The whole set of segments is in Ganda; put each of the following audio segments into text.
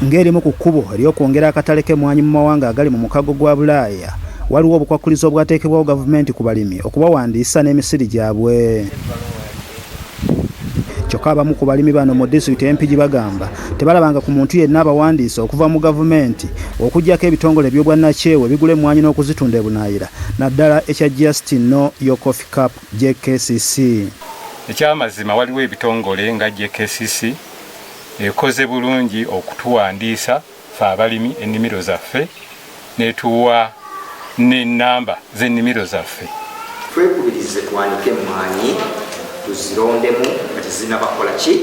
Ng'erimu ku kkubo ery'okwongera akatale k'emmwanyi mu mawanga agali mu mukago gwa Bulaaya, waliwo obukwakulizo obwateekebwawo gavumenti ku balimi okubawandiisa n'emisiri gyabwe. Kyokka abamu ku balimi bano mu disitulikiti y'Empigi bagamba tebalabanga ku muntu yenna abawandiisa okuva mu gavumenti okuggyako ebitongole by'obwannakyewa ebigula emmwanyi n'okuzitunda e Bunaayira, naddala ekya Justin Yo Coffee Cup JKCC. Ekyamazima waliwo ebitongole nga JKCC ekoze bulungi okutuwandiisa fe abalimi ennimiro zaffe netuwa n'ennamba z'ennimiro zaffe. Twekubirize tuwanike emmwanyi tuzirondemu nga tezinabakola ki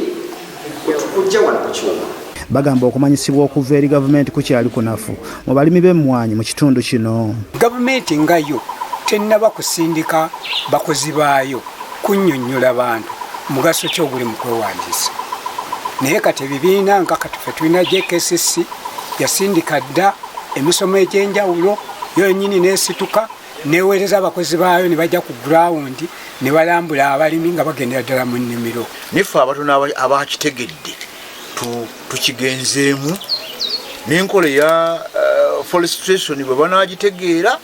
kujja wano ku kyuma. Bagamba okumanyisibwa okuva eri gavumenti kukyali kunafu mu balimi b'emmwanyi mu kitundu kino. Gavumenti nga yo tennaba kusindika bakozi baayo kunnyonnyola bantu mugaso ki oguli mu kwewandiisa. Naye kati ebibiina nga kati ffe tulina JKCC yasindika dda emisomo egy'enjawulo yonyini n'esituka neweereza abakozi baayo ne bajja ku ground ne balambula abalimi nga bagendera ddala mu nnimiro. Niffe abatono abakitegedde tukigenzeemu n'enkola ya forestation bwe banaagitegeera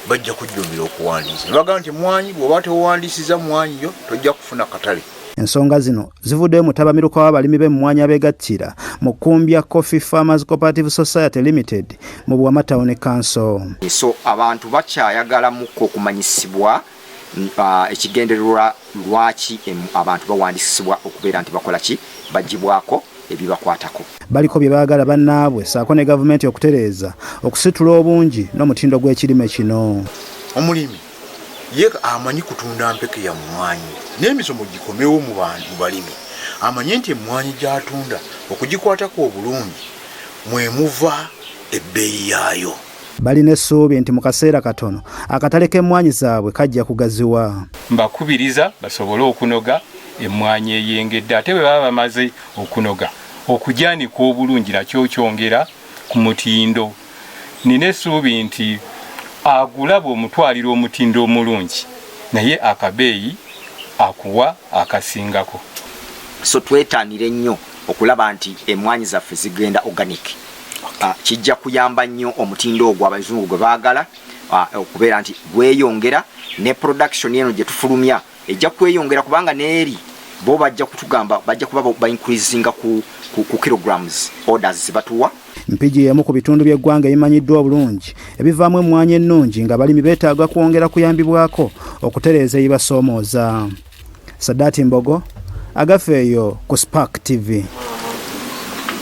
bajja kujjumbira okuwandiisa. Bagamba nti emmwanyi bw'oba tewandiisiza mmwanyi yo tojja kufuna katale. Ensonga zino zivuddeyo mu tabamiruka w'abalimi b'emmwanyi abeegattira mu Kumbya Coffee Farmers Cooperative Society Limited mu Buwama Town Council. So abantu bakyayagala muko okumanyisibwa ekigendererwa lwaki abantu bawandiisibwa okubeera nti bakola ki bagibwako ebibakwatako. Baliko bye baagala bannaabwe saako ne gavumenti okutereeza okusitula obungi n'omutindo gw'ekirime kino. Omulimi ye amanyi kutunda mpeke ya mmwanyi n'emisomo gikomewo mu balimi amanye nti emmwanyi gy'atunda okugikwatako obulungi mwemuva ebbeeyi yaayo. Balina essuubi nti mu kaseera katono akatale k'emmwanyi zaabwe kajja kugaziwa. Mbakubiriza basobole okunoga emmwanyi eyengedde ate bwe baba bamaze okunoga okugyanika obulungi nakyo kyongera ku mutindo. Nina essuubi nti agula bw'omutwalira omutindo omulungi naye akabeeyi akuwa akasingako. So twetaanire nnyo okulaba nti emmwanyi zaffe zigenda organic. Kijja kuyamba nnyo omutindo ogwo abazungu gwe baagala okubeera nti gweyongera ne production eno gye tufulumya ejja kweyongera kubanga neeri bo bajja kutugamba bajja kuba ba-increasinga ku kilograms orders zibatuwa. Mpigi y'emu ku bitundu by'eggwanga ebimanyiddwa obulungi ebivaamu emmwanyi ennungi nga balimi beetaaga kwongera kuyambibwako okutereeza ebibasoomooza. Saddati Mbogo, Agafeeyo ku Spark TV.